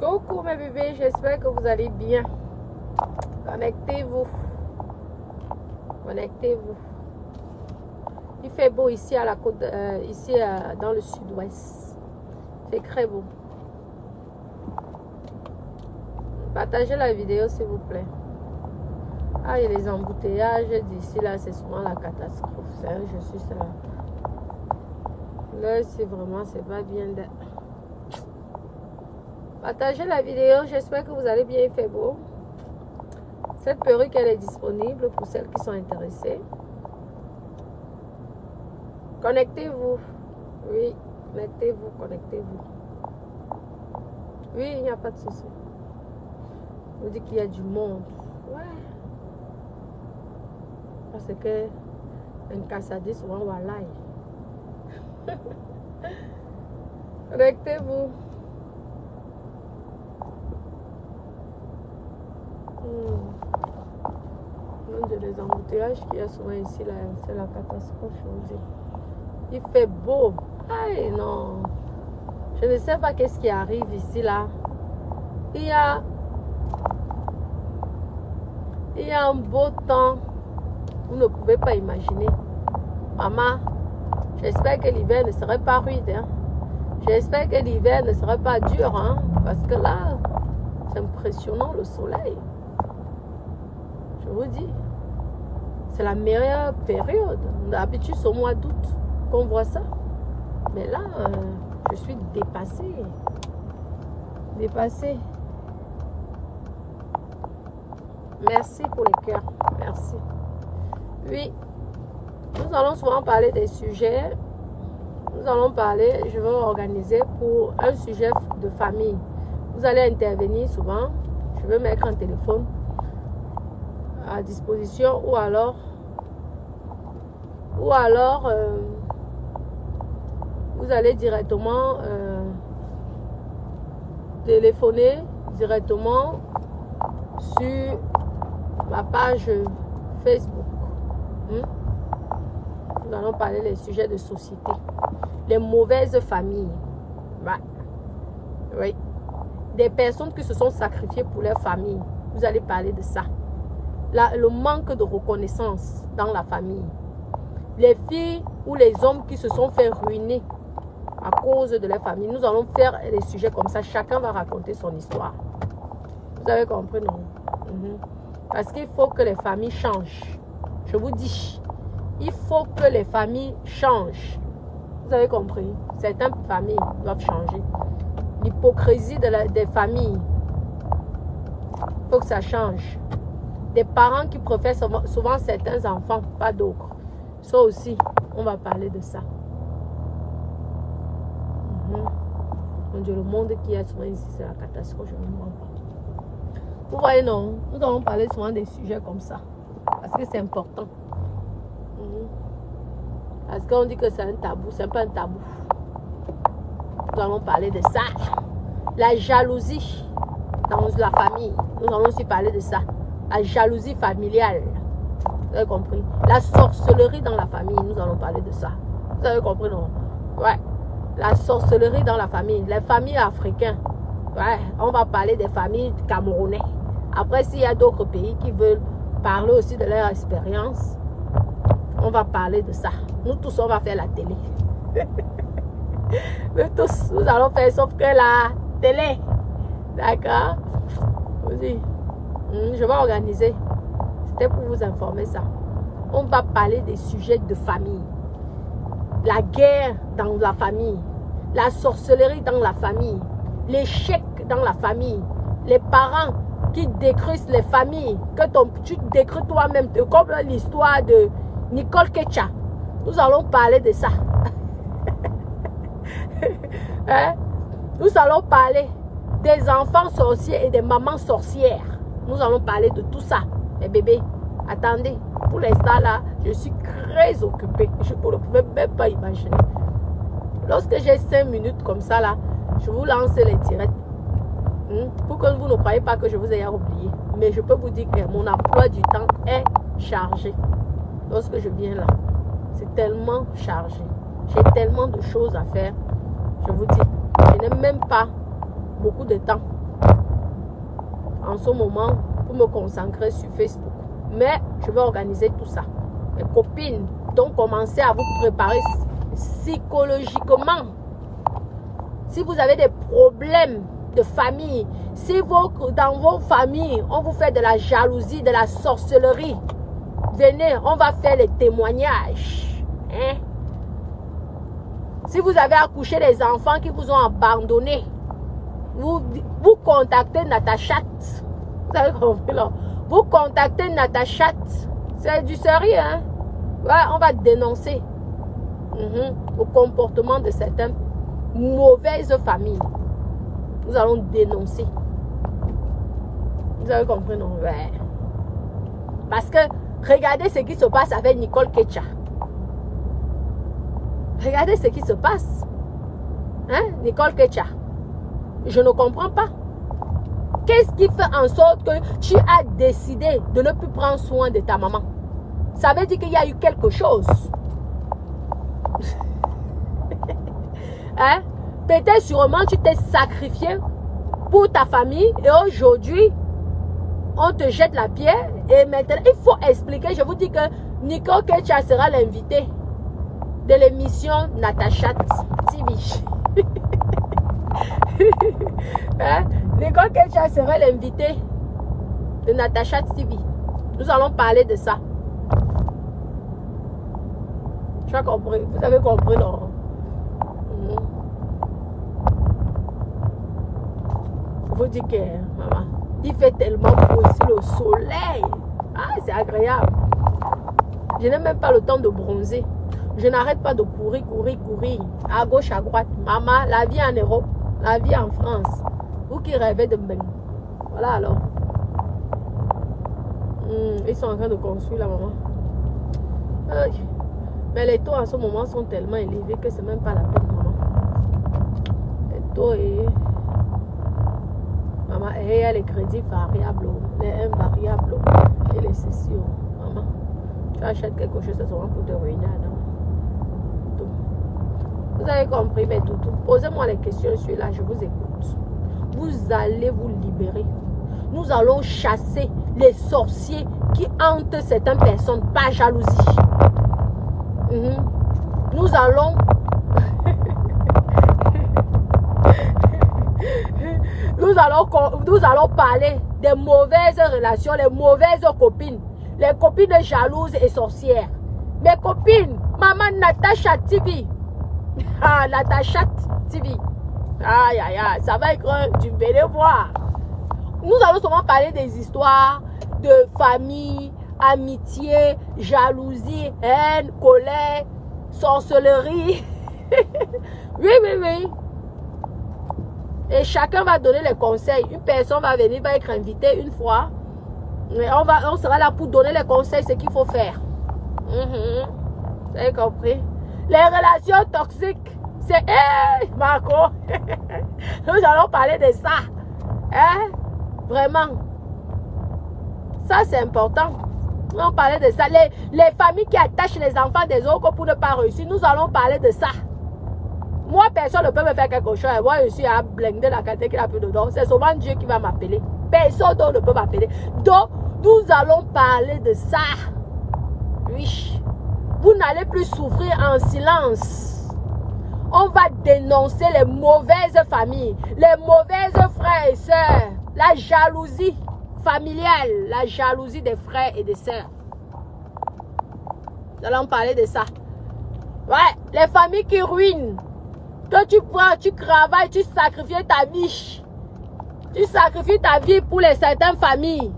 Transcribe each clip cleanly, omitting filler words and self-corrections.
Coucou mes bébés, j'espère que vous allez bien. Connectez-vous. Connectez-vous. Il fait beau ici à la côte, dans le sud-ouest. Il fait très beau. Partagez la vidéo s'il vous plaît. Ah, il y a les embouteillages d'ici là, c'est souvent la catastrophe. Je suis ça. Là, c'est vraiment, c'est pas bien. Partagez la vidéo, j'espère que vous allez bien, il fait beau. Cette perruque, elle est disponible pour celles qui sont intéressées. Connectez-vous. Oui, connectez-vous, connectez-vous. Oui, il n'y a pas de souci. On vous dit qu'il y a du monde. Ouais. Parce que un cassadi souvent walai. Connectez-vous. Les embouteillages qu'il y a souvent ici, là, c'est la catastrophe, je vous dis. Il fait beau. Aïe, non. Je ne sais pas qu'est-ce qui arrive ici, là. Il y a un beau temps. Vous ne pouvez pas imaginer. Maman, j'espère que l'hiver ne serait pas rude. Hein. J'espère que l'hiver ne serait pas dur. Hein, parce que là, c'est impressionnant le soleil. Je vous dis. C'est la meilleure période. D'habitude, c'est au mois d'août qu'on voit ça. Mais là, je suis dépassée. Dépassée. Merci pour les cœurs. Merci. Oui. Nous allons souvent parler des sujets. Nous allons parler, je vais organiser pour un sujet de famille. Vous allez intervenir souvent. Je vais mettre un téléphone à disposition ou alors vous allez directement téléphoner directement sur ma page Facebook. Nous allons parler des sujets de société, les mauvaises familles. Oui, des personnes qui se sont sacrifiées pour leur famille. Vous allez parler de ça. Le manque de reconnaissance dans la famille. Les filles ou les hommes qui se sont fait ruiner à cause de leur famille. Nous allons faire des sujets comme ça. Chacun va raconter son histoire. Vous avez compris, non? Parce qu'il faut que les familles changent. Je vous dis, il faut que les familles changent. Vous avez compris? Certaines familles doivent changer. L'hypocrisie des familles. Il faut que ça change. Des parents qui préfèrent souvent certains enfants, pas d'autres. Ça aussi, on va parler de ça. Mon Dieu, le monde qui est souvent ici, c'est la catastrophe, je ne mens pas. Vous voyez, non? Nous allons parler souvent des sujets comme ça. Parce que c'est important. Parce qu'on dit que c'est un tabou, c'est pas un tabou. Nous allons parler de ça. La jalousie dans la famille. Nous allons aussi parler de ça. La jalousie familiale. Vous avez compris? La sorcellerie dans la famille. Nous allons parler de ça. Vous avez compris, non? Ouais. La sorcellerie dans la famille. Les familles africaines. Ouais. On va parler des familles camerounaises. Après, s'il y a d'autres pays qui veulent parler aussi de leur expérience, on va parler de ça. Nous tous, on va faire la télé. Nous tous, nous allons faire sauf que la télé. D'accord? Oui. Je vais organiser. C'était pour vous informer ça. On va parler des sujets de famille. La guerre dans la famille. La sorcellerie dans la famille. L'échec dans la famille. Les parents qui détruisent les familles. Que tu détruis toi-même. Comme l'histoire de Nicole Ketcha. Nous allons parler de ça. Hein? Nous allons parler des enfants sorciers et des mamans sorcières. Nous allons parler de tout ça. Mais bébé, attendez. Pour l'instant là, je suis très occupée. Vous ne pouvez même pas imaginer. Lorsque j'ai 5 minutes comme ça là, je vous lance les directs. Pour que vous ne croyez pas que je vous ai oublié. Mais je peux vous dire que mon emploi du temps est chargé. Lorsque je viens là, c'est tellement chargé. J'ai tellement de choses à faire. Je vous dis, je n'ai même pas beaucoup de temps en ce moment pour me concentrer sur Facebook. Mais je vais organiser tout ça. Mes copines, donc commencez à vous préparer psychologiquement. Si vous avez des problèmes de famille, si dans vos familles, on vous fait de la jalousie, de la sorcellerie, venez, on va faire les témoignages. Hein? Si vous avez accouché des enfants qui vous ont abandonné, vous contactez Natachat. Vous avez compris là? Vous contactez Natachat. C'est du sérieux, hein? Ouais, on va dénoncer le comportement de certaines mauvaises familles. Nous allons dénoncer. Vous avez compris, non? Ouais. Parce que regardez ce qui se passe avec Nicole Ketcha. Regardez ce qui se passe. Hein, Nicole Ketcha? Je ne comprends pas. Qu'est-ce qui fait en sorte que tu as décidé de ne plus prendre soin de ta maman? Ça veut dire qu'il y a eu quelque chose. Hein? Peut-être sûrement tu t'es sacrifié pour ta famille et aujourd'hui, on te jette la pierre et maintenant, il faut expliquer. Je vous dis que Nicole Ketcha sera l'invité de l'émission Natachat TV. Hein? Nicole Ketcha sera l'invité de Natachat TV. Nous allons parler de ça. Tu as compris? Vous avez compris, non? Je vous dis que, maman, il fait tellement beau ici, le soleil. Ah, c'est agréable. Je n'ai même pas le temps de bronzer. Je n'arrête pas de courir, à gauche, à droite. Maman, la vie en Europe, la vie en France. Vous qui rêvez de me... Voilà alors. Ils sont en train de construire la maman. Mais les taux en ce moment sont tellement élevés que c'est même pas la peine, maman. Les taux et... Maman, et il y a les crédits variables, les invariables et les cessions. Maman, tu achètes quelque chose, ça sera pour te ruiner. Vous avez compris, mes toutous. Posez-moi les questions sur là, je vous écoute. Vous allez vous libérer. Nous allons chasser les sorciers qui hantent certaines personnes, pas jalousie. Nous allons... nous allons parler des mauvaises relations, les mauvaises copines. Les copines jalouses et sorcières. Mes copines, maman Natachat TV. Ah, Natachat TV. Aïe, aïe, aïe, ça va être du venez voir. Nous allons seulement parler des histoires de famille, amitié, jalousie, haine, colère, sorcellerie. Oui. Et chacun va donner les conseils. Une personne va venir, va être invitée une fois. Mais on sera là pour donner les conseils, ce qu'il faut faire. Vous avez compris? Les relations toxiques, c'est... Hey, Marco! Nous allons parler de ça. Hein? Vraiment. Ça, c'est important. Nous allons parler de ça. Les familles qui attachent les enfants des autres pour ne pas réussir, nous allons parler de ça. Moi, personne ne peut me faire quelque chose. Moi, je suis à blinder la qualité qu'il a plus dedans. C'est souvent Dieu qui va m'appeler. Personne d'autre ne peut m'appeler. Donc, nous allons parler de ça. Oui. Vous n'allez plus souffrir en silence. On va dénoncer les mauvaises familles, les mauvaises frères et sœurs, la jalousie familiale, la jalousie des frères et des sœurs. Nous allons parler de ça. Ouais, les familles qui ruinent. Que tu prends, tu travailles, tu sacrifies ta vie. Tu sacrifies ta vie pour certaines familles,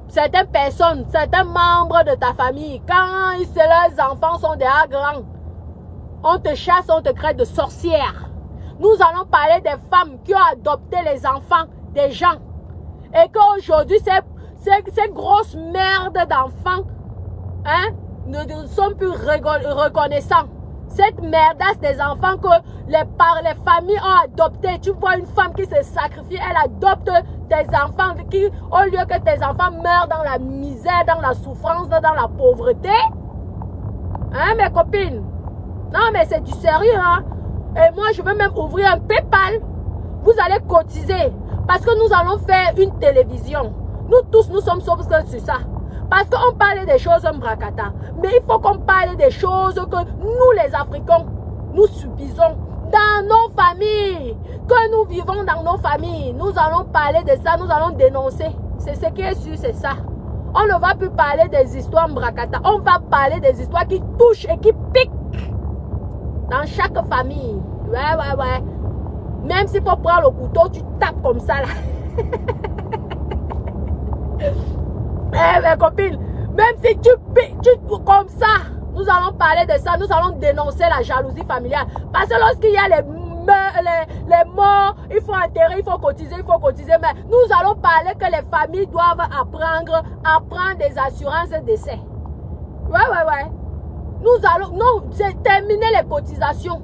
certaines personnes, certains membres de ta famille. Quand leurs enfants sont déjà grands, on te chasse, on te crée de sorcières. Nous allons parler des femmes qui ont adopté les enfants des gens. Et qu'aujourd'hui, ces grosses merdes d'enfants ne sont plus reconnaissants. Cette merdasse des enfants que les familles ont adopté. Tu vois une femme qui se sacrifie, elle adopte tes enfants qui, au lieu que tes enfants meurent dans la misère, dans la souffrance, dans la pauvreté. Hein, mes copines? Non, mais c'est du sérieux, hein? Et moi, je veux même ouvrir un PayPal. Vous allez cotiser. Parce que nous allons faire une télévision. Nous tous, nous sommes sauf sur ça. Parce qu'on parle des choses Mbrakata. Mais il faut qu'on parle des choses que nous, les Africains, nous subissons dans nos familles. Que nous vivons dans nos familles. Nous allons parler de ça, nous allons dénoncer. C'est ce qui est sûr, c'est ça. On ne va plus parler des histoires Mbrakata. On va parler des histoires qui touchent et qui piquent dans chaque famille. Ouais. Même s'il faut prendre le couteau, tu tapes comme ça là. Mes copines, même si tu comme ça, nous allons parler de ça, nous allons dénoncer la jalousie familiale. Parce que lorsqu'il y a les morts, il faut enterrer, il faut cotiser, mais nous allons parler que les familles doivent apprendre à prendre des assurances décès. Ouais. Nous allons, non, c'est terminer les cotisations.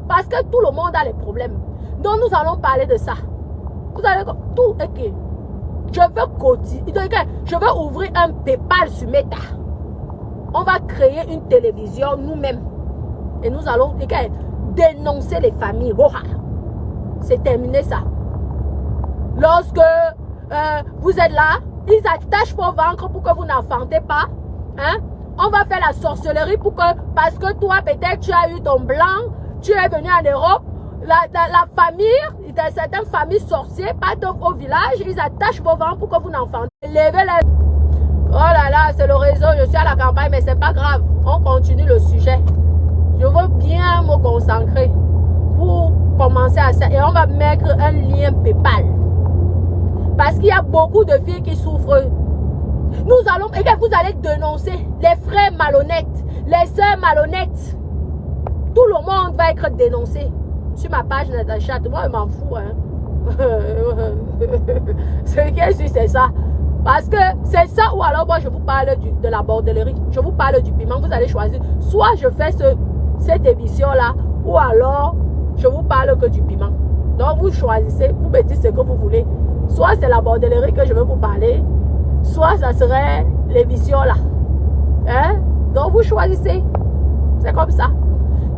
Parce que tout le monde a les problèmes. Donc nous allons parler de ça. Vous allez tout, ok. Je veux cotiser, je veux ouvrir un PayPal sur Meta. On va créer une télévision nous-mêmes. Et nous allons dénoncer les familles. C'est terminé ça. Lorsque vous êtes là, ils attachent vos ventres pour que vous n'enfantez pas. Hein? On va faire la sorcellerie pour que, parce que toi peut-être tu as eu ton blanc, tu es venu en Europe, la famille, dans certaines familles sorcières, partent au village, ils attachent vos ventres pour que vous n'enfantez. Levez les... Oh là là, c'est le réseau, je suis à la campagne, mais c'est pas grave. On continue le sujet. Je veux bien me concentrer pour commencer à ça. Et on va mettre un lien PayPal. Parce qu'il y a beaucoup de filles qui souffrent. Nous allons, et vous allez dénoncer les frères malhonnêtes, les sœurs malhonnêtes. Tout le monde va être dénoncé. Sur ma page de chat, moi je m'en fous. Hein. C'est ça. Parce que c'est ça, ou alors moi je vous parle de la bordellerie. Je vous parle du piment. Vous allez choisir. Soit je fais cette émission-là, ou alors je vous parle que du piment. Donc vous choisissez, vous me dites ce que vous voulez. Soit c'est la bordellerie que je veux vous parler, soit ça serait l'émission-là. Hein? Donc vous choisissez. C'est comme ça.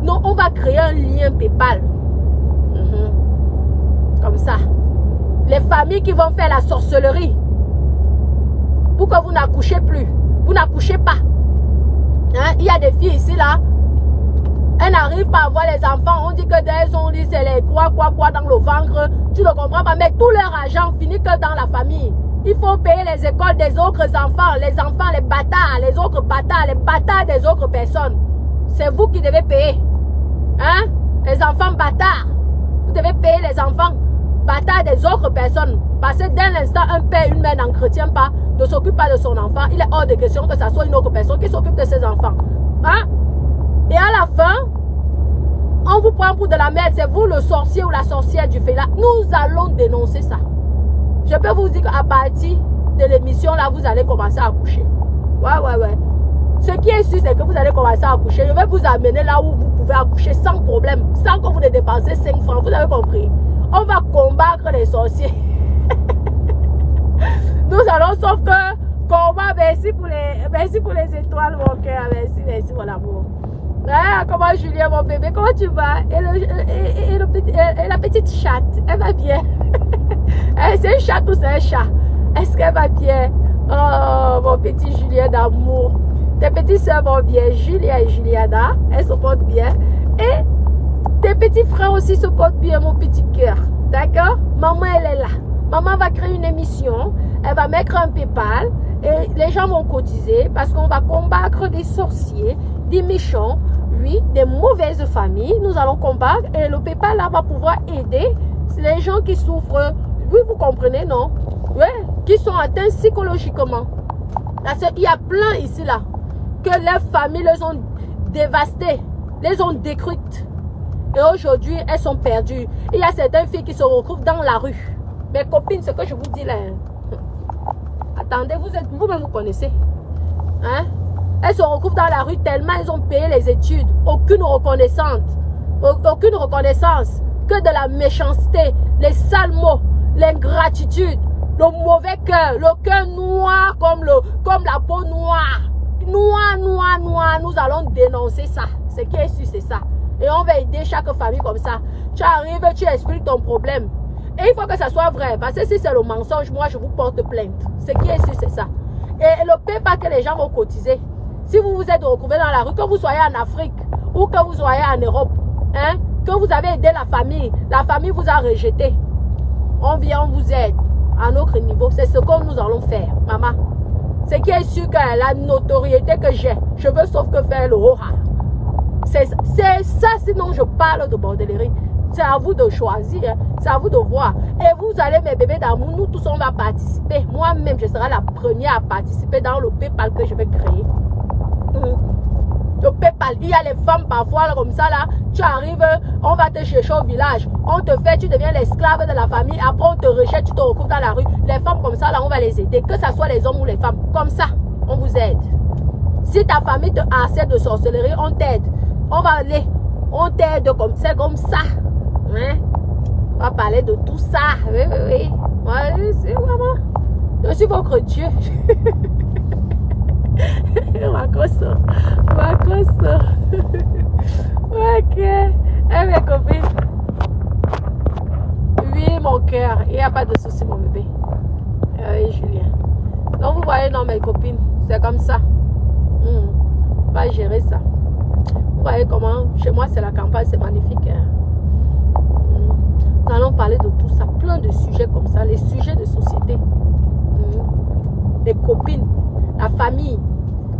Non, on va créer un lien PayPal. Comme ça. Les familles qui vont faire la sorcellerie. Pour que vous n'accouchez plus. Vous n'accouchez pas. Hein? Il y a des filles ici là. Elles n'arrivent pas à avoir les enfants. On dit que d'elles ont dit c'est les quoi dans le ventre. Tu ne comprends pas. Mais tout leur argent finit que dans la famille. Il faut payer les écoles des autres enfants. Les enfants, les bâtards, les autres bâtards, les bâtards des autres personnes. C'est vous qui devez payer. Hein? Les enfants bâtards. Vous devez payer les enfants bâtards des autres personnes. Parce que dès l'instant, un père et une mère n'entretient pas, ne s'occupe pas de son enfant, il est hors de question que ça soit une autre personne qui s'occupe de ses enfants. Hein? Et à la fin, on vous prend pour de la merde. C'est vous le sorcier ou la sorcière du fait là. Nous allons dénoncer ça. Je peux vous dire qu'à partir de l'émission là, vous allez commencer à accoucher. Ouais. Ce qui est sûr, c'est que vous allez commencer à accoucher. Je vais vous amener là où vous pouvez accoucher sans problème, sans que vous ne dépensez 5 francs. Vous avez compris? On va combattre les sorciers. Nous allons, sauf que, comment, merci pour les étoiles, mon cœur. Merci mon amour. Ah, comment Julien, mon bébé, comment tu vas? Et la petite chatte, elle va bien. C'est un chat ou c'est un chat? Est-ce qu'elle va bien? Oh, mon petit Julien d'amour. Tes petites soeurs vont bien, Julia et Juliana, elles se portent bien. Et tes petits frères aussi se portent bien, mon petit cœur. D'accord? Maman, elle est là. Maman va créer une émission, elle va mettre un PayPal et les gens vont cotiser parce qu'on va combattre des sorciers, des méchants, oui, des mauvaises familles. Nous allons combattre et le PayPal là va pouvoir aider les gens qui souffrent. Oui, vous comprenez, non? Oui, qui sont atteints psychologiquement. Parce qu'il y a plein ici là que leurs familles les ont dévastées, les ont détruites. Et aujourd'hui, elles sont perdues. Il y a certaines filles qui se retrouvent dans la rue. Mes copines, ce que je vous dis là. Attendez, vous-même vous connaissez. Hein? Elles se retrouvent dans la rue tellement elles ont payé les études. Aucune reconnaissance. Aucune reconnaissance. Que de la méchanceté, les sales mots, l'ingratitude, le mauvais cœur, le cœur noir comme la peau noire. Noir. Nous allons dénoncer ça. Ce qui est sûr, c'est ça. Et on va aider chaque famille comme ça. Tu arrives, tu expliques ton problème. Et il faut que ça soit vrai. Parce que si c'est le mensonge, moi, je vous porte plainte. Ce qui est sûr, c'est ça. Et le PayPal que les gens vont cotiser, si vous vous êtes retrouvé dans la rue, que vous soyez en Afrique ou que vous soyez en Europe, hein, que vous avez aidé la famille vous a rejeté, on vient, on vous aide à notre niveau. C'est ce que nous allons faire, maman. Ce qui est sûr que la notoriété que j'ai, je veux sauf que faire le haut-ha. C'est ça, sinon je parle de bordellerie. C'est à vous de choisir, c'est à vous de voir. Et vous allez, mes bébés d'amour, nous tous on va participer. Moi-même, je serai la première à participer dans le PayPal que je vais créer. Le PayPal, il y a les femmes parfois là, comme ça là, tu arrives, on va te chercher au village, on te fait, tu deviens l'esclave de la famille, après on te rejette, tu te retrouves dans la rue. Les femmes comme ça là, on va les aider, que ce soit les hommes ou les femmes, comme ça, on vous aide. Si ta famille te harcèle de sorcellerie, on t'aide. On va aller, on t'aide comme ça, hein? On va parler de tout ça, oui, oui, oui. Ouais, c'est vraiment, je suis votre Dieu. Makoso. Ok. Eh mes copines. Oui, mon cœur. Il n'y a pas de souci, mon bébé. Oui, Julien. Donc, vous voyez, non, mes copines, c'est comme ça. On va gérer ça. Vous voyez comment, chez moi, c'est la campagne, c'est magnifique. Hein? Nous allons parler de tout ça. Plein de sujets comme ça. Les sujets de société. Les copines. La famille,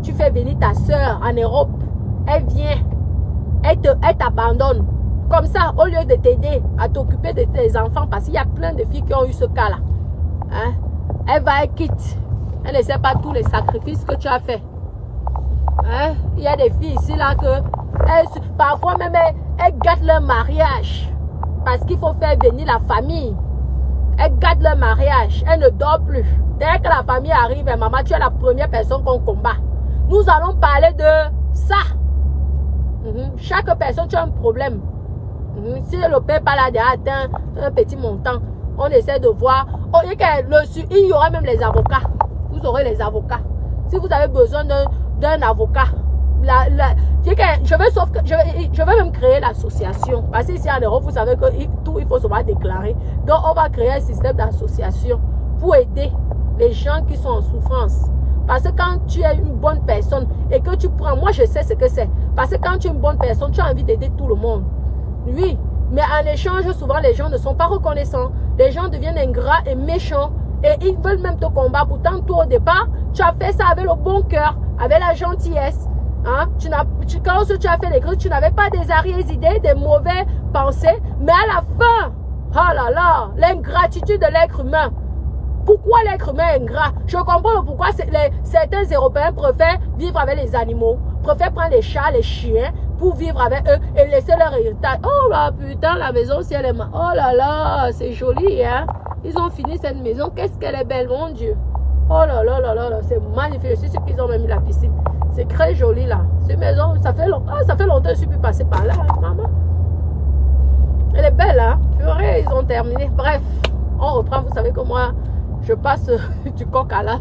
tu fais venir ta soeur en Europe, elle vient, elle t'abandonne. Comme ça, au lieu de t'aider à t'occuper de tes enfants, parce qu'il y a plein de filles qui ont eu ce cas-là. Hein? Elle va, elle quitte. Elle ne sait pas tous les sacrifices que tu as fait. Hein? Il y a des filles ici, là, que parfois même, elles gâtent leur mariage. Parce qu'il faut faire venir la famille. Elles gâtent leur mariage. Elles ne dorment plus. Dès que la famille arrive, maman, tu es la première personne qu'on combat. Nous allons parler de ça. Chaque personne, tu as un problème. Si le PayPal a atteint un petit montant, on essaie de voir. Oh, il y aura même les avocats. Vous aurez les avocats. Si vous avez besoin d'un avocat, je vais même créer l'association. Parce que ici en Europe, vous savez que tout, il faut se déclarer. Donc, on va créer un système d'association pour aider les gens qui sont en souffrance. Parce que quand tu es une bonne personne et que tu prends, moi je sais ce que c'est. Parce que quand tu es une bonne personne, tu as envie d'aider tout le monde. Oui, mais en échange, souvent les gens ne sont pas reconnaissants. Les gens deviennent ingrats et méchants et ils veulent même te combattre. Pourtant, toi au départ, tu as fait ça avec le bon cœur, avec la gentillesse. Hein? Quand tu as fait les choses, tu n'avais pas des arrière-idées, des mauvaises pensées. Mais à la fin, oh là là, l'ingratitude de l'être humain. Pourquoi l'être humain est ingrat? Je comprends pourquoi certains Européens préfèrent vivre avec les animaux, préfèrent prendre les chats, les chiens pour vivre avec eux et laisser leur héritage. Oh là putain, la maison, si elle est oh là là, c'est joli, hein? Ils ont fini cette maison, qu'est-ce qu'elle est belle, mon Dieu. Oh là là là là, là c'est magnifique. Je suis sûre qu'ils ont même mis la piscine. C'est très joli là. Cette maison, ça fait longtemps que je suis plus passée par là, hein, maman. Elle est belle, hein? Purée, ils ont terminé. Bref, on reprend. Vous savez que moi, je passe du coq à l'âne.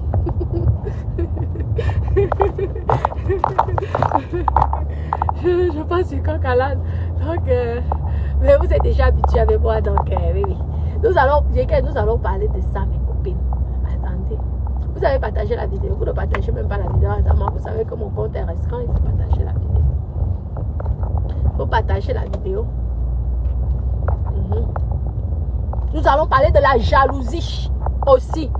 je passe du coq à l'âne. Donc, mais vous êtes déjà habitués avec moi. Donc, oui. Nous allons parler de ça, mes copines. Attendez. Vous avez partagé la vidéo. Vous ne partagez même pas la vidéo. Attends, vous savez que mon compte est restreint. Il faut partager la vidéo. Il faut partager la vidéo. Nous allons parler de la jalousie aussi.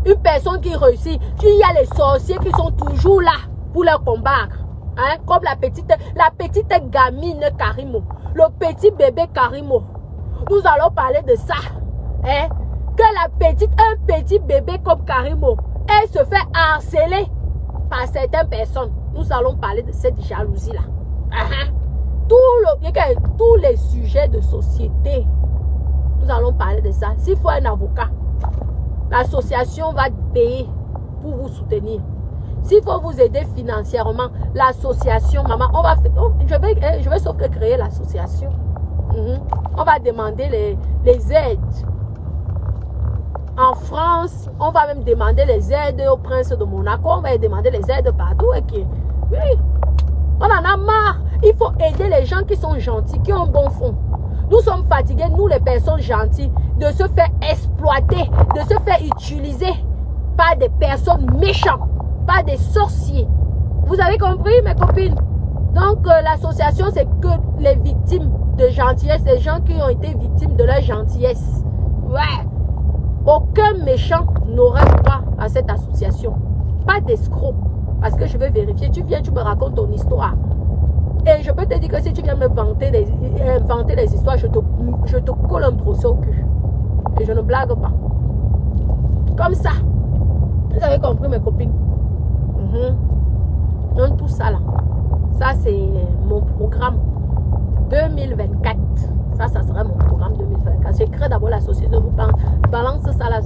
Une personne qui réussit. Il y a les sorciers qui sont toujours là pour leur combattre. Hein? Comme la petite gamine Karimo. Le petit bébé Karimo. Nous allons parler de ça. Hein? Que un petit bébé comme Karimo, elle se fait harceler par certaines personnes. Nous allons parler de cette jalousie-là. Tous les sujets de société. Nous allons parler de ça. S'il faut un avocat, l'association va payer pour vous soutenir. S'il faut vous aider financièrement, l'association, maman, on va faire, je vais sauf que créer l'association. On va demander les aides. En France, on va même demander les aides au prince de Monaco. On va demander les aides partout. Oui, on en a marre. Il faut aider les gens qui sont gentils, qui ont bon fond. Nous sommes fatigués, nous les personnes gentilles, de se faire exploiter, de se faire utiliser par des personnes méchantes, par des sorciers. Vous avez compris, mes copines? Donc, l'association, c'est que les victimes de gentillesse, les gens qui ont été victimes de leur gentillesse. Ouais. Aucun méchant n'aura droit à cette association. Pas d'escroc. Parce que je veux vérifier. Tu viens, tu me racontes ton histoire. Et je peux te dire que si tu viens me inventer les histoires, je te colle un procès au cul. Et je ne blague pas. Comme ça. Vous avez compris, mes copines? Donc, tout ça là. Ça, c'est mon programme 2024. Ça sera mon programme 2024. Je crée d'abord la société. Je vous balance ça là.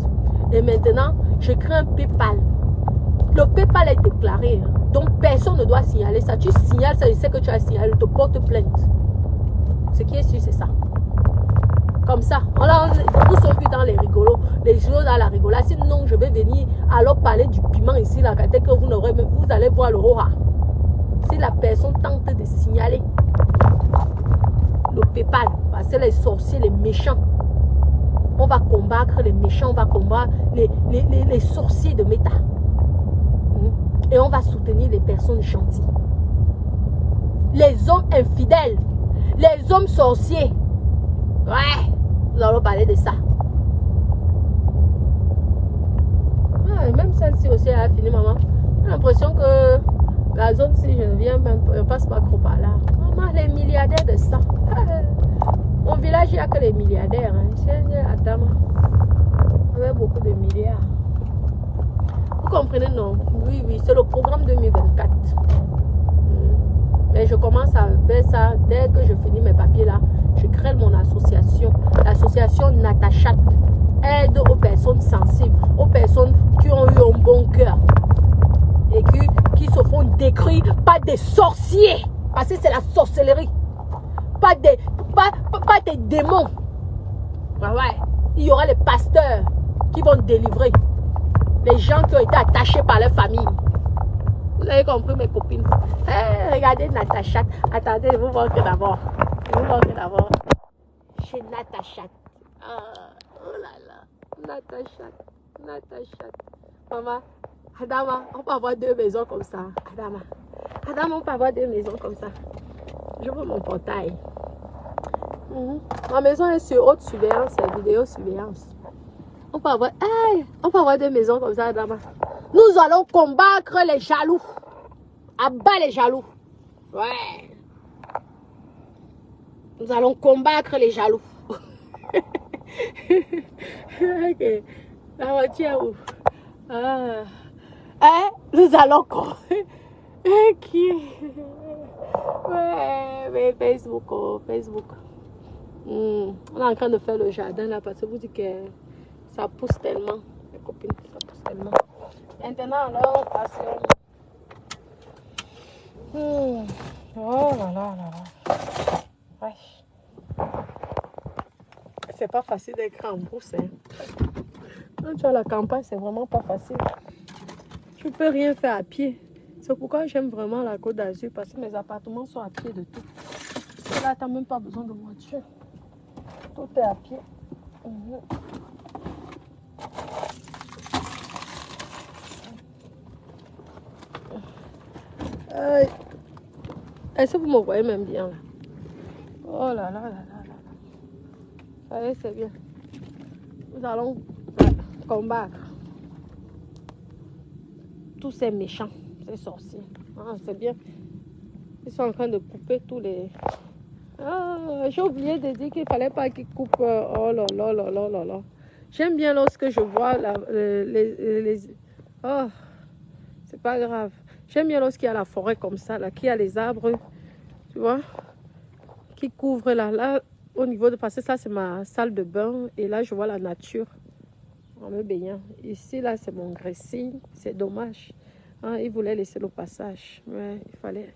Et maintenant, je crée un PayPal. Le PayPal est déclaré. Donc, personne ne doit signaler ça. Tu signales ça, je sais que tu as signalé. Je te porte plainte. Ce qui est sûr, c'est ça. Comme ça. Nous sommes plus dans les rigolos. Les choses à la rigolade. Sinon, je vais venir alors parler du piment ici. Là, dès que vous allez voir le roi. Si la personne tente de signaler le PayPal, parce que les sorciers, les méchants, on va combattre les méchants, on va combattre les sorciers de méta. Et on va soutenir les personnes gentilles. Les hommes infidèles, les hommes sorciers. Ouais, nous allons parler de ça. Ouais, même celle-ci aussi a fini, maman. J'ai l'impression que la zone, si je ne viens même, je ne passe pas trop par là. Maman, les milliardaires de ça. Mon village, il n'y a que les milliardaires. Attends, avec beaucoup de milliards. Vous comprenez, non? Oui, oui, c'est le programme 2024. Mais je commence à faire ça dès que je finis mes papiers là. Je crée mon association. L'association Natachat aide aux personnes sensibles, aux personnes qui ont eu un bon cœur et qui se font décrire par des sorciers. Parce que c'est la sorcellerie. Pas des démons. Ouais. Il y aura les pasteurs qui vont délivrer les gens qui ont été attachés par leur famille. Vous avez compris, mes copines? Regardez Natachat. Attendez, vous manquez d'abord. Chez Natachat. Oh là là. Natachat. Maman, Adama, on peut avoir 2 maisons comme ça. Adama, on peut avoir 2 maisons comme ça. Je veux mon portail. Ma maison est sur haute surveillance, vidéo surveillance. On peut avoir 2 maisons comme ça, Adama. Nous allons combattre les jaloux. Abat les jaloux. Ouais. Nous allons combattre les jaloux. Ok. La voiture où? Nous allons combattre. Qui? Ouais, mais Facebook. On est en train de faire le jardin là parce que vous dites que ça pousse tellement. Les copines, ça pousse tellement. Maintenant, alors, passons. Oh là là là là. Ouais. C'est pas facile d'être en brousse. Quand tu as la campagne, c'est vraiment pas facile. Tu peux rien faire à pied. C'est pourquoi j'aime vraiment la Côte d'Azur parce que mes appartements sont à pied de tout. Et là, tu n'as même pas besoin de voiture. Tout est à pied. Est-ce que vous me voyez même bien là? Oh là là là là là. Ça y est, c'est bien. Nous allons combattre tous ces méchants, ces sorciers. C'est bien. Ils sont en train de couper tous les... j'ai oublié de dire qu'il ne fallait pas qu'ils coupent. Oh là là là là là là. J'aime bien lorsque je vois Oh, c'est pas grave. J'aime bien lorsqu'il y a la forêt comme ça, là, qu'il y a les arbres, tu vois, qui couvrent là, au niveau de... Parce que ça, c'est ma salle de bain. Et là, je vois la nature en me baignant. Ici, là, c'est mon dressing. C'est dommage. Il voulait laisser le passage. Mais il fallait...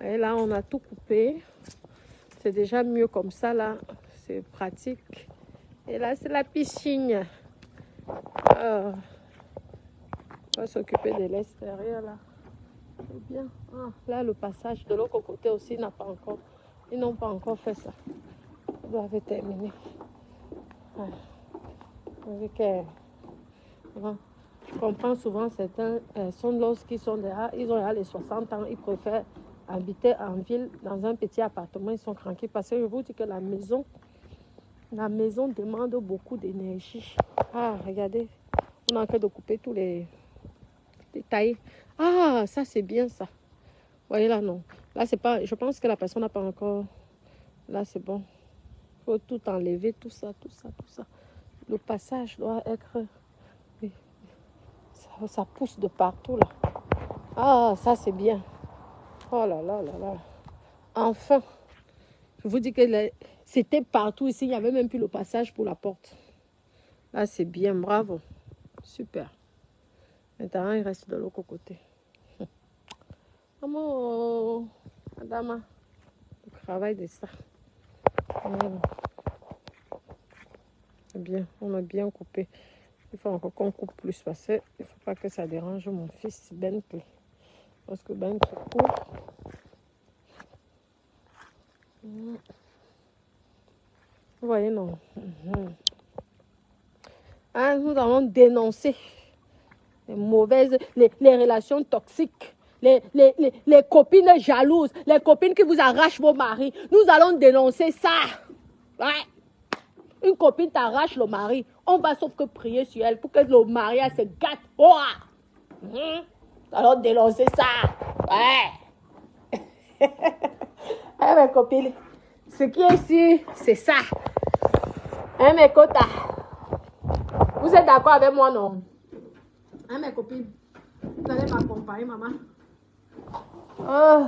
Et là, on a tout coupé. C'est déjà mieux comme ça, là. C'est pratique. Et là, c'est la piscine. On va s'occuper de l'extérieur, là. C'est bien. Là, le passage de l'autre côté aussi n'a pas encore Ils n'ont pas encore fait ça. Ils doivent terminer. Ouais. Je comprends souvent certaines personnes, lorsqu'ils sont déjà, ils ont déjà les 60 ans, ils préfèrent habiter en ville, dans un petit appartement, ils sont tranquilles. Parce que je vous dis que la maison demande beaucoup d'énergie. Ah, regardez, on a en train de couper tous les détails. Ah, ça c'est bien ça. Vous voyez là, non. Là, c'est pas, je pense que la personne n'a pas encore. Là, c'est bon. Il faut tout enlever, tout ça. Le passage doit être. Ça pousse de partout là. Ah, ça c'est bien. Oh là là là là. Enfin, je vous dis que c'était partout ici. Il n'y avait même plus le passage pour la porte. Là, c'est bien. Bravo. Super. Maintenant, il reste de l'autre côté. Maman, madame, le travail de ça. C'est bien. On a bien coupé. Il faut encore qu'on coupe plus parce qu'il ne faut pas que ça dérange mon fils Bentley. Parce que Bentley coupe. Vous voyez, non. Hein, nous allons dénoncer les mauvaises, les relations toxiques, les copines jalouses, les copines qui vous arrachent vos maris. Nous allons dénoncer ça. Ouais. Une copine t'arrache le mari. On va sauf que prier sur elle pour que le mariage se gâte. Oh! Allons dénoncer ça. Ouais. Hein, mes copines. Ce qui est sûr, c'est ça. Hein, mes cotas. Vous êtes d'accord avec moi, non? Hein, mes copines? Vous allez m'accompagner, maman? Oh,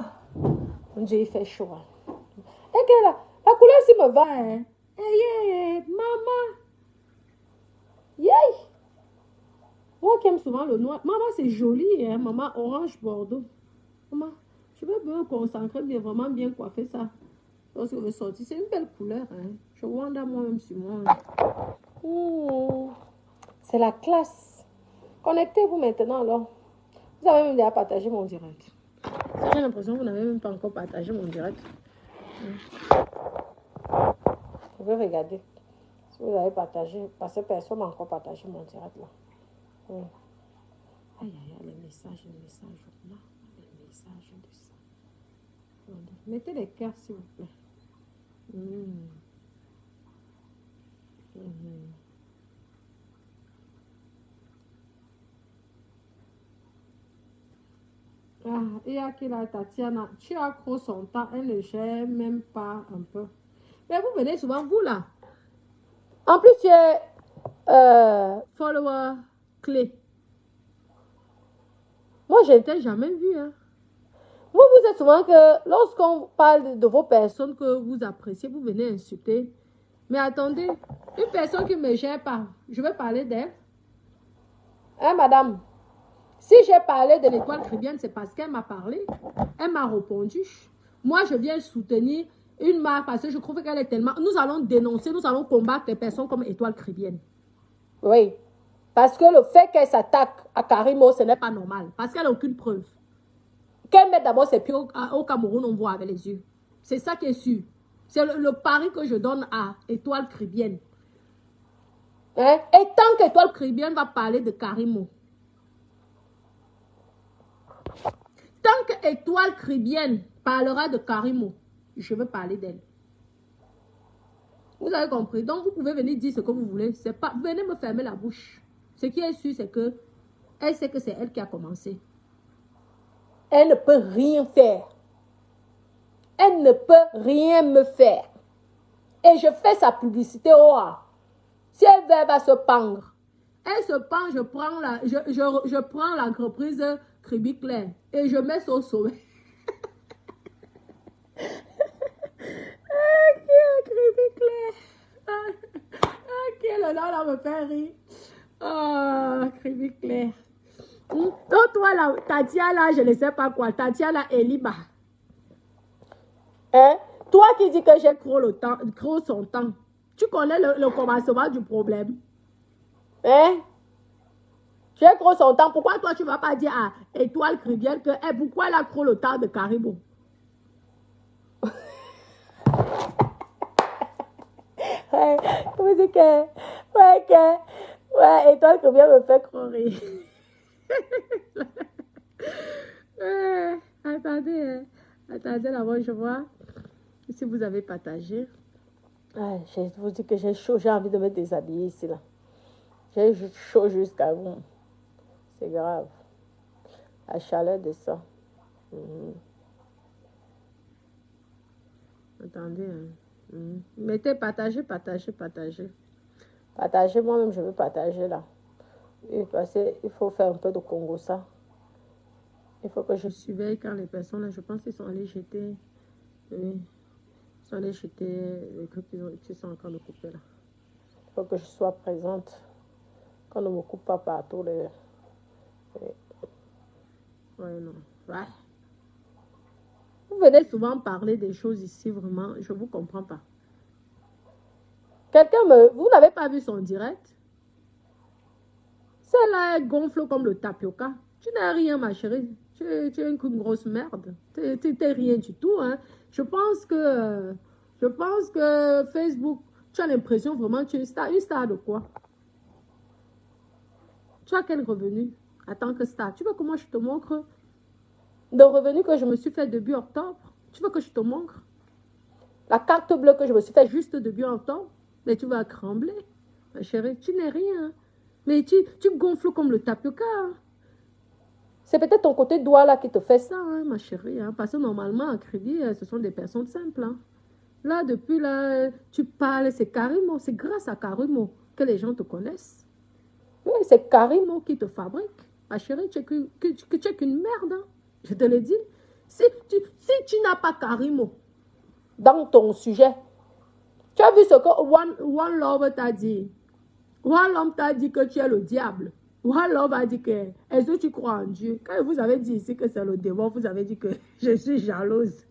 mon Dieu, il fait chaud. Et que la couleur ici me va, hein? Hey, maman! Yay! Moi qui aime souvent le noir. Maman, c'est joli, hein? Maman, orange bordeaux. Maman, je veux me concentrer, mais vraiment bien coiffer ça. Lorsque je vais sortir, c'est une belle couleur, hein? Je wonder moi-même sur moi. Hein? C'est la classe. Connectez-vous maintenant, alors. Vous avez même déjà partagé mon direct. J'ai l'impression que vous n'avez même pas encore partagé mon direct. Je vais regarder. Si vous avez partagé, parce que personne n'a encore partagé mon direct là. Aïe, aïe, aïe, les messages là. Les messages de ça. Mettez les cœurs, s'il vous plaît. Ah, et à qui là, Tatiana, tu as trop son temps, elle ne gère même pas un peu. Mais vous venez souvent, vous là. En plus, tu es follower clé. Moi, je n'étais jamais vu. Hein. Vous êtes souvent que lorsqu'on parle de vos personnes que vous appréciez, vous venez insulter. Mais attendez, une personne qui ne me gère pas, je vais parler d'elle. Hein, madame? Si j'ai parlé de l'étoile caribéenne, c'est parce qu'elle m'a parlé. Elle m'a répondu. Moi, je viens soutenir une marque parce que je trouve qu'elle est tellement... Nous allons dénoncer, nous allons combattre les personnes comme étoile caribéenne. Oui. Parce que le fait qu'elle s'attaque à Karimo, ce n'est pas normal. Parce qu'elle n'a aucune preuve. Qu'elle mette d'abord ses pieds au Cameroun, on voit avec les yeux. C'est ça qui est sûr. C'est le pari que je donne à étoile caribéenne. Hein? Et tant qu'étoile caribéenne va parler de Karimo, tant qu'étoile caribéenne parlera de Karimo, je veux parler d'elle. Vous avez compris? Donc, vous pouvez venir dire ce que vous voulez. C'est pas, venez me fermer la bouche. Ce qui est sûr, c'est que elle sait que c'est elle qui a commencé. Elle ne peut rien faire. Elle ne peut rien me faire. Et je fais sa publicité au A. Si elle veut, elle va se pendre. Elle se pend, je prends l'entreprise Crédit Clair et je mets son sommet. Crédit Clair. Ok, le nom là me fait rire. Oh, Crédit Clair. Donc toi là, Tatia là, je ne sais pas quoi. Tatia là, Eliba. Hein? Toi qui dis que j'ai trop son temps. Tu connais le commencement du problème. Hein? J'ai trop son temps. Pourquoi toi, tu ne vas pas dire à Étoile Caribéenne que pourquoi elle a trop le temps de Caribou? vous dites que, ouais, étoile que vient me faire croire. Attendez là-bas, je vois. Si vous avez partagé. Ah, je vous dis que j'ai chaud, j'ai envie de me déshabiller ici, là. J'ai chaud jusqu'à vous. C'est grave. La chaleur de ça. Attendez. Mettez partager. Partagez, moi-même, je veux partager, là. Et parce qu'il faut faire un peu de Congo, ça. Il faut que je surveille quand les personnes, là, je pense qu'ils sont allés jeter. Oui. Ils sont allés jeter les trucs qu'ils sont en train de couper, là. Il faut que je sois présente. Qu'on ne me coupe pas partout. Ouais, non. Ouais. Vous venez souvent parler des choses ici, vraiment, je ne vous comprends pas. Vous n'avez pas vu son direct? Celle-là, elle gonfle comme le tapioca. Tu n'as rien, ma chérie. Tu es une grosse merde. Tu n'es rien du tout, hein. Je pense que Facebook, tu as l'impression vraiment que tu es une star. Une star de quoi? Tu as quel revenu en tant que star? Tu veux que moi je te montre le revenu que je me suis fait début octobre? Tu veux que je te montre la carte bleue que je me suis fait juste début octobre? Mais tu vas trembler, ma chérie. Tu n'es rien. Mais tu gonfles comme le tapioca. Hein. C'est peut-être ton côté doigt là qui te fait ça, hein, ma chérie. Hein, parce que normalement, en crédit, ce sont des personnes simples. Hein. Là, depuis là, tu parles, c'est Karimo. C'est grâce à Karimo que les gens te connaissent. Oui, c'est Karimo qui te fabrique. Ma chérie, tu es qu'une merde. Hein. Je te le dis. Si tu n'as pas Karimo dans ton sujet, tu as vu ce que One Love t'a dit. One Love t'a dit que tu es le diable. One Love a dit que, est-ce que tu crois en Dieu? Quand vous avez dit ici que c'est le démon, vous avez dit que je suis jalouse.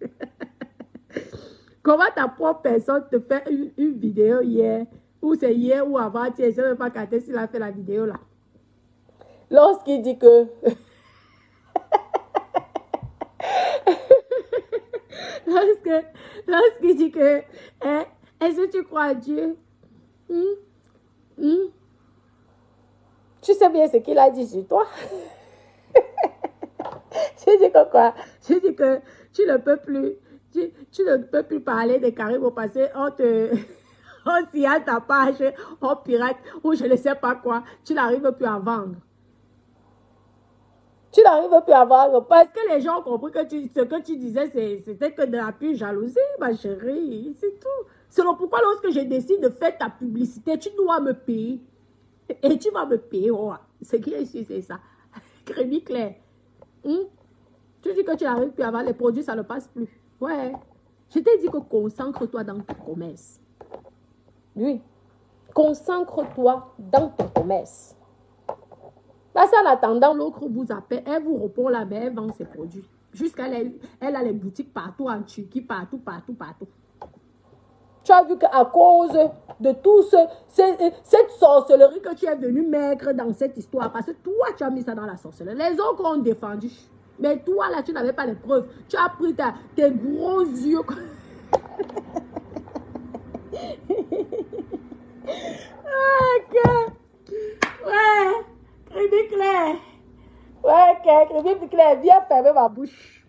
Comment ta propre personne te fait une vidéo hier, ou c'est hier ou avant, tu ne sais même pas quand est-ce qu'il a fait la vidéo là. Lorsqu'il dit que... Lorsqu'il dit que, est-ce que tu crois en Dieu? Tu sais bien ce qu'il a dit sur toi. Je dis que quoi? Je dis que tu ne peux plus, tu ne peux plus parler de Karimo parce qu'on s'y a ta page, on pirate, ou je ne sais pas quoi. Tu n'arrives plus à vendre. Tu n'arrives plus à vendre parce que les gens ont compris que ce que tu disais, c'était que de la pure jalousie, ma chérie. C'est tout. C'est pourquoi lorsque je décide de faire ta publicité, tu dois me payer. Et tu vas me payer. Oh, ce qui est ici, c'est ça. Crédit clair. Tu dis que tu n'arrives plus à vendre les produits, ça ne passe plus. Ouais. Je t'ai dit que concentre-toi dans ton commerce. Oui. Concentre-toi dans ton commerce. Parce qu'en attendant, l'autre vous appelle, elle vous répond là, mais elle vend ses produits. Jusqu'à elle a les boutiques partout en Turquie, partout. Tu as vu qu'à cause de tout cette sorcellerie que tu es venu mettre dans cette histoire, parce que toi, tu as mis ça dans la sorcellerie. Les autres ont défendu. Mais toi, là, tu n'avais pas les preuves. Tu as pris tes gros yeux. Ouais. Crédit clair. Ouais, crédit clair. Viens fermer ma bouche.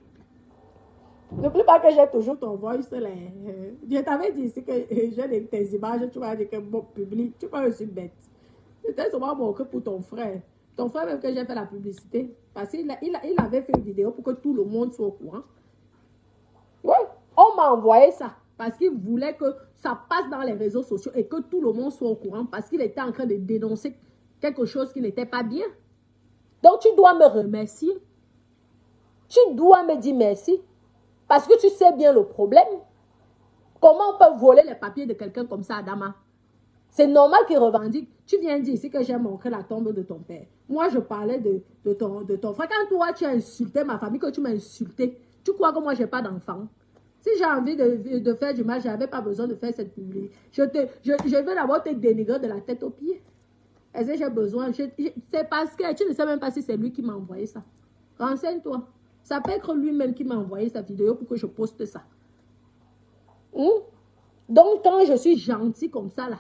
N'oublie pas que j'ai toujours ton voice. Je t'avais dit ici que j'ai tes images. Tu vas dire que bon public. Tu vois, je suis bête. C'était souvent mon que pour ton frère. Ton frère, même que j'ai fait la publicité. Parce qu'il avait fait une vidéo pour que tout le monde soit au courant. Oui, on m'a envoyé ça. Parce qu'il voulait que ça passe dans les réseaux sociaux et que tout le monde soit au courant. Parce qu'il était en train de dénoncer quelque chose qui n'était pas bien. Donc, tu dois me remercier. Tu dois me dire merci. Parce que tu sais bien le problème. Comment on peut voler les papiers de quelqu'un comme ça, Adama? C'est normal qu'il revendique. Tu viens dire ici que j'ai montré la tombe de ton père. Moi, je parlais de ton frère. Quand toi, tu as insulté ma famille, que tu m'as insulté, tu crois que moi, je n'ai pas d'enfant? Si j'ai envie de faire du mal, je n'avais pas besoin de faire cette publicité. Je vais d'abord te dénigrer de la tête aux pieds. Est-ce que j'ai besoin? C'est parce que tu ne sais même pas si c'est lui qui m'a envoyé ça. Renseigne-toi. Ça peut être lui-même qui m'a envoyé sa vidéo pour que je poste ça. Donc, quand je suis gentille comme ça, là,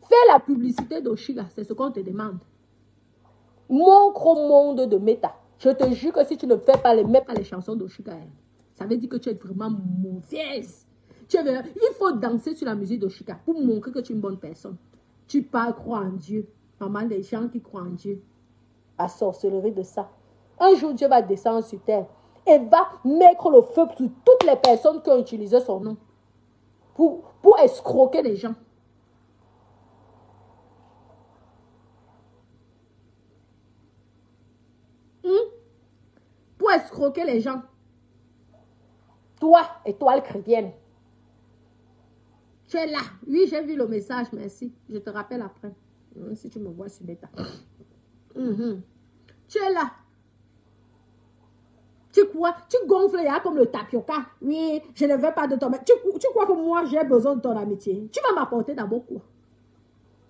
Fais la publicité d'Oshiga, c'est ce qu'on te demande. Montre au monde de Meta. Je te jure que si tu ne fais pas mets pas les chansons d'Oshiga, ça veut dire que tu es vraiment mauvaise. Il faut danser sur la musique d'Oshiga pour montrer que tu es une bonne personne. Tu parles, crois en Dieu. Maman, les gens qui croient en Dieu. La sorcellerie de ça. Un jour, Dieu va descendre sur terre et va mettre le feu sur toutes les personnes qui ont utilisé son nom pour escroquer les gens. Pour escroquer les gens. Toi, étoile chrétienne. Tu es là. Oui, j'ai vu le message, merci. Je te rappelle après. Si tu me vois sur Meta. Tu es là. Tu crois, tu gonfles là comme le tapioca. Oui, je ne veux pas de ton... Tu crois que moi, j'ai besoin de ton amitié. Tu vas m'apporter d'abord quoi?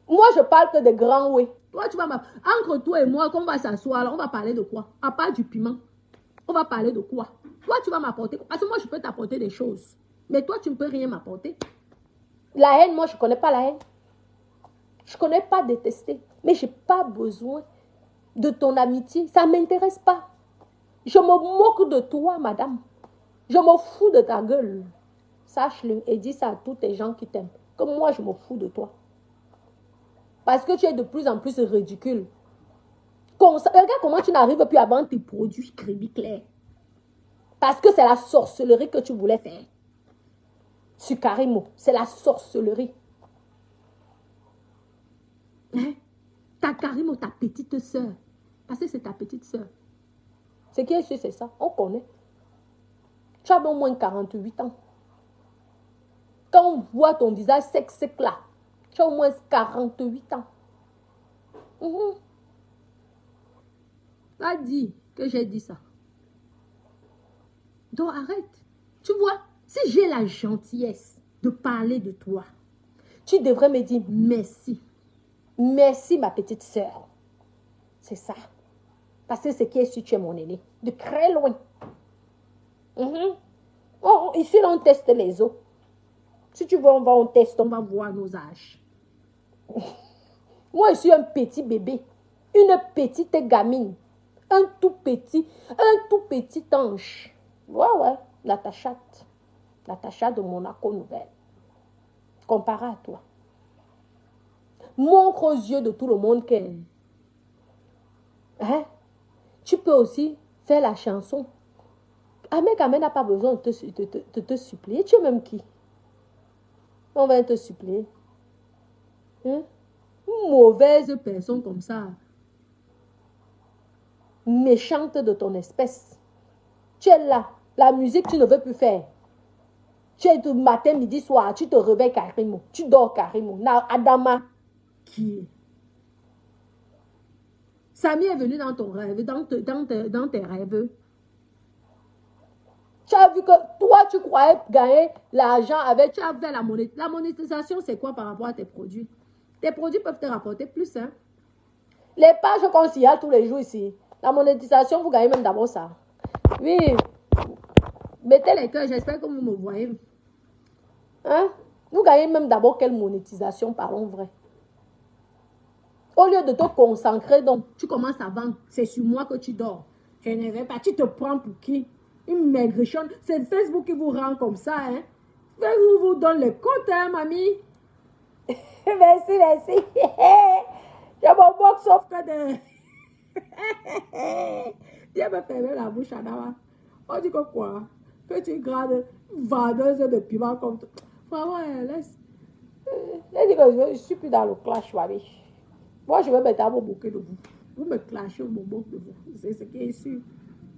Moi, je parle que de grands oui. Toi, tu vas m'apporter... Entre toi et moi, quand on va s'asseoir, on va parler de quoi? À part du piment. On va parler de quoi? Toi, tu vas m'apporter quoi? Parce que moi, je peux t'apporter des choses. Mais toi, tu ne peux rien m'apporter. La haine, moi, je ne connais pas la haine. Je ne connais pas détester. Mais je n'ai pas besoin de ton amitié. Ça ne m'intéresse pas. Je me moque de toi, madame. Je me fous de ta gueule. Sache-le et dis ça à tous les gens qui t'aiment. Que moi, je me fous de toi. Parce que tu es de plus en plus ridicule. Regarde comment tu n'arrives plus à vendre tes produits crédit clair. Parce que c'est la sorcellerie que tu voulais faire. Sur Karimo, c'est la sorcellerie. Hein? Ta Karimo, ta petite soeur. Parce que c'est ta petite soeur. Ce qui est sûr, c'est ça. On connaît. Tu as au moins 48 ans. Quand on voit ton visage sec là, tu as au moins 48 ans. Pas dit que j'ai dit ça. Donc arrête. Tu vois, si j'ai la gentillesse de parler de toi, tu devrais me dire merci. Merci ma petite sœur. C'est ça. Parce que c'est qui est sûr, tu es mon aîné. De très loin. Ici, là, on teste les os. Si tu veux, on teste, on va voir nos âges. Moi, je suis un petit bébé. Une petite gamine. Un tout petit ange. Ouais, la tachate. La tachate de Monaco Nouvelle. Comparé à toi. Montre aux yeux de tout le monde que... Hein? Tu peux aussi faire la chanson. Ahmed n'a pas besoin de te supplier. Tu es même qui? On va te supplier. Hein? Une mauvaise personne comme ça. Méchante de ton espèce. Tu es là. La musique, tu ne veux plus faire. Tu es du matin, midi, soir. Tu te réveilles Karimo. Tu dors Karimo. Adama. Qui est? Samy est venu dans ton rêve, dans tes rêves. Tu as vu que toi, tu croyais gagner l'argent avec... Tu as fait la monétisation. La monétisation, c'est quoi par rapport à tes produits? Tes produits peuvent te rapporter plus. Hein? Les pages qu'on signale tous les jours ici. La monétisation, vous gagnez même d'abord ça. Oui. Mettez les cœurs, j'espère que vous me voyez. Hein? Vous gagnez même d'abord quelle monétisation, parlons vrai. Au lieu de te concentrer, donc, tu commences à vendre. C'est sur moi que tu dors. Je ne vais pas. Tu te prends pour qui? Une maigrichonne. C'est Facebook qui vous rend comme ça, hein? Facebook vous donne les comptes, hein, mamie? Merci. Je me moque sauf que de... Dieu me ferme la bouche à Dawa. On dit que quoi? Petite grande vendeuse de piment comme toi. Vraiment, laisse. Elle dit que je ne suis plus dans le clash, mamie. Moi, je vais mettre à mon bouquet de vous. Vous me clashez au moment de vous. C'est ce qui est sûr.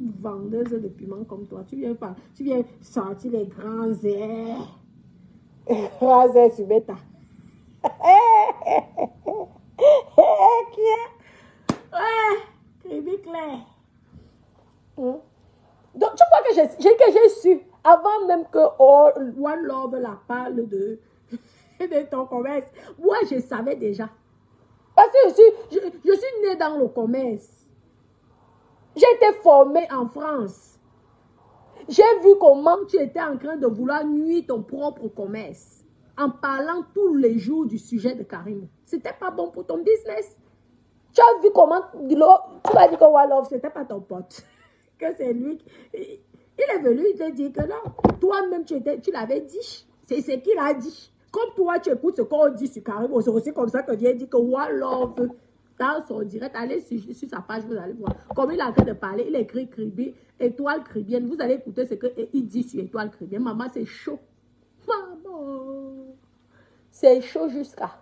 Une vendeuse de piment comme toi. Tu viens sortir les grands airs. Grands airs sur Meta. Qui est? Ouais, crédit clair. Donc, tu vois que j'ai su, avant même que One Love la parle de ton commerce, moi, je savais déjà. Parce que je suis née dans le commerce. J'ai été formée en France. J'ai vu comment tu étais en train de vouloir nuire ton propre commerce. en parlant tous les jours du sujet de Karim. C'était pas bon pour ton business. Tu as vu comment tu m'as dit que Wallov, c'était pas ton pote. Que c'est lui. Il est venu te dire que non. Toi-même, tu l'avais dit. C'est ce qu'il a dit. Comme toi, tu écoutes ce qu'on dit sur Karim, c'est aussi comme ça que vient dire que Wallov, dans son direct, allez sur sa page, vous allez voir. Comme il a en train de parler, il écrit Cribi, étoile cribienne. Vous allez écouter ce qu'il dit sur étoile cribienne. Maman, c'est chaud. Maman. C'est chaud jusqu'à.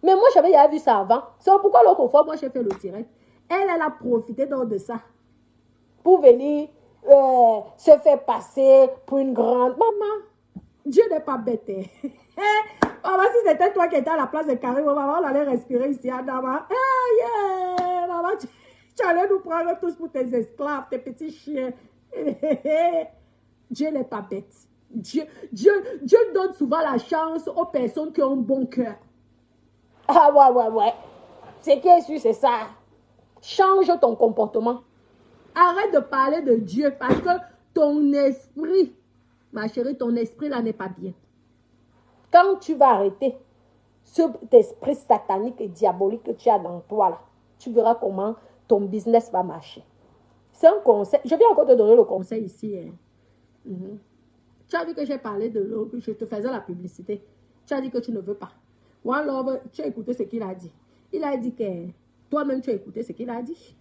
Mais moi, j'avais déjà vu ça avant. C'est pourquoi l'autre fois, moi, j'ai fait le direct. Elle a profité donc de ça. Pour venir se faire passer pour une grande maman. Dieu n'est pas bête. Maman, si c'était toi qui étais à la place de Karim, maman, on allait respirer ici à Dama. Yeah, maman, tu allais nous prendre tous pour tes esclaves, tes petits chiens. Dieu n'est pas bête. Dieu donne souvent la chance aux personnes qui ont un bon cœur. Ah ouais. Ce qui est sûr, c'est ça. Change ton comportement. Arrête de parler de Dieu parce que ton esprit, ma chérie, ton esprit là n'est pas bien. Quand tu vas arrêter cet esprit satanique et diabolique que tu as dans toi là, tu verras comment ton business va marcher. C'est un conseil. Je viens encore te donner le conseil ici. Tu as vu que j'ai parlé de l'eau, que je te faisais la publicité. Tu as dit que tu ne veux pas. One Love, tu as écouté ce qu'il a dit. Il a dit que toi-même, tu as écouté ce qu'il a dit.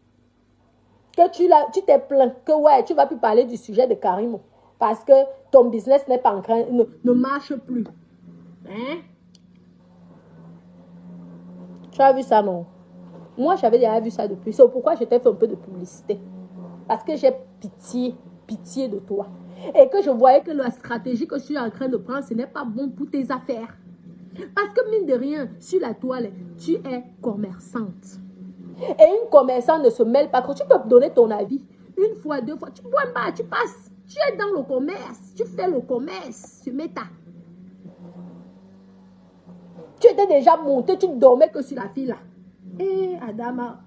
Que tu t'es plaint, que ouais, tu ne vas plus parler du sujet de Karim. Parce que ton business n'est pas en train, ne marche plus. Hein? Tu as vu ça, non? Moi, j'avais déjà vu ça depuis. C'est pourquoi je t'ai fait un peu de publicité. Parce que j'ai pitié de toi. Et que je voyais que la stratégie que je suis en train de prendre, ce n'est pas bon pour tes affaires. Parce que mine de rien, sur la toile, tu es commerçante. Et une commerçante ne se mêle pas. Quand tu peux donner ton avis, une fois, deux fois, tu bois pas, tu passes. Tu es dans le commerce. Tu fais le commerce sur Meta. Tu étais déjà monté, tu ne dormais que sur la fille là. Et Adama,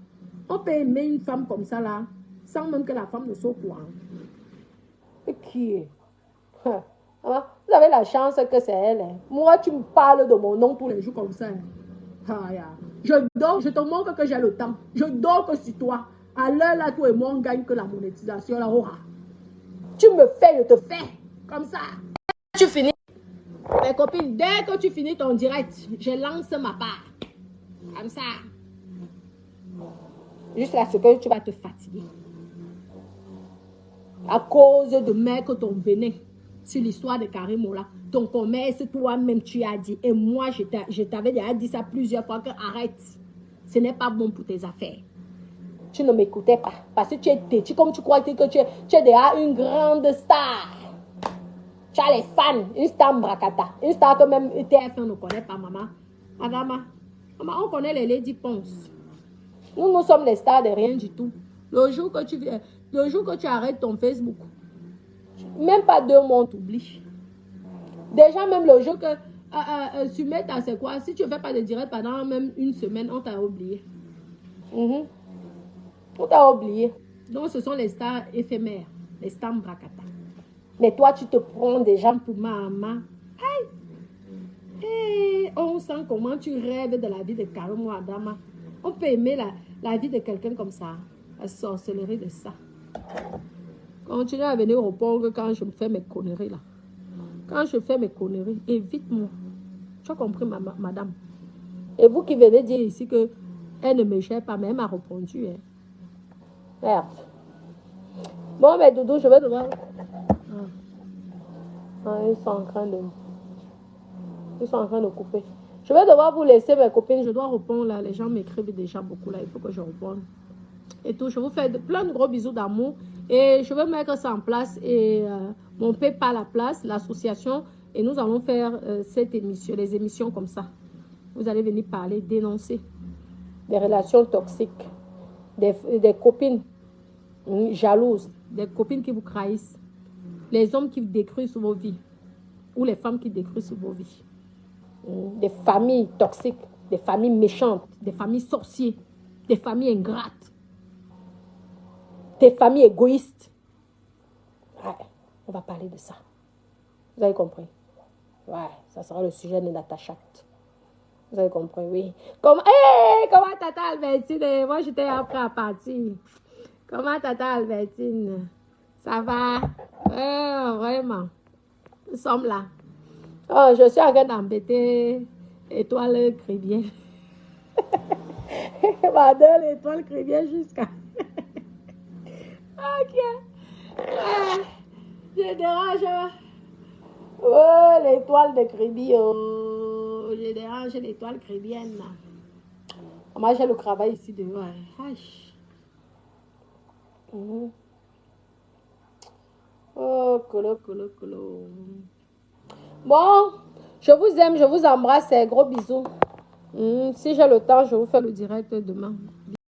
on peut aimer une femme comme ça là, sans même que la femme ne soit au courant. Et qui est? Vous avez la chance que c'est elle. Hein. Moi, tu me parles de mon nom tous les jours comme ça. Je dors, je te montre que j'ai le temps. Je dors que sur toi. À l'heure là, toi et moi, on gagne que la monétisation là. Tu me fais, je te fais. Comme ça. Tu finis. Mes copines, dès que tu finis ton direct, je lance ma part. Comme ça. Jusqu'à ce que tu vas te fatiguer. À cause de mettre ton venin sur l'histoire de Karim là. Ton commerce, toi-même, tu as dit. Et moi, je t'avais déjà dit ça plusieurs fois que arrête. Ce n'est pas bon pour tes affaires. Tu ne m'écoutais pas. Parce que tu es têtu, comme tu crois que tu es déjà une grande star. Tu as les fans, une star Mbrakata. Une star que même TF1 ne connaît pas, maman. Maman, on connaît les Lady Ponce. Nous sommes les stars de rien du tout. Le jour que tu arrêtes ton Facebook, même pas 2 mois, on t'oublie. Déjà, même le jour que tu mets à c'est quoi, si tu ne fais pas de direct pendant même une semaine, on t'a oublié. On t'a oublié. Donc, ce sont les stars éphémères, les stars Mbrakata. Mais toi, tu te prends des gens pour maman. Hey, on sent comment tu rêves de la vie de Karim Adama. On peut aimer la vie de quelqu'un comme ça. La sorcellerie de ça. Continue à venir au pont quand je me fais mes conneries là. Quand je fais mes conneries, évite-moi. Tu as compris, madame? Et vous qui venez dire ici que elle ne me gère pas, mais elle m'a répondu. Hein. Merde. Bon, mais Doudou, je vais devoir... ils sont en train de couper. Je vais devoir vous laisser, mes copines. Je dois répondre là. Les gens m'écrivent déjà beaucoup là. Il faut que je réponde. Et tout. Je vous fais plein de gros bisous d'amour. Et je vais mettre ça en place. Et mon PayPal à la place, l'association. Et nous allons faire cette émission, les émissions comme ça. Vous allez venir parler, dénoncer des relations toxiques, des copines jalouses, des copines qui vous trahissent, les hommes qui détruisent vos vies, ou les femmes qui détruisent vos vies, des familles toxiques, des familles méchantes, des familles sorciers, des familles ingrates, des familles égoïstes. Ouais, on va parler de ça. Vous avez compris? Ouais, ça sera le sujet de Natacha. Vous avez compris, oui. Comment Tata Albertine? Moi, j'étais après à partir. Comment Tata Albertine? Ça va? Vraiment. Nous sommes là. Oh, je suis en train d'embêter Étoile Crébière. Madame, l'Étoile Crébière jusqu'à... Ok. Je dérange. Oh, l'étoile de Crébière. Oh, je dérange l'étoile crébienne. Moi, j'ai le travail ici dehors. Oh, colo, colo, colo. Bon, je vous aime, je vous embrasse. Gros bisous. Si j'ai le temps, je vous fais le direct demain.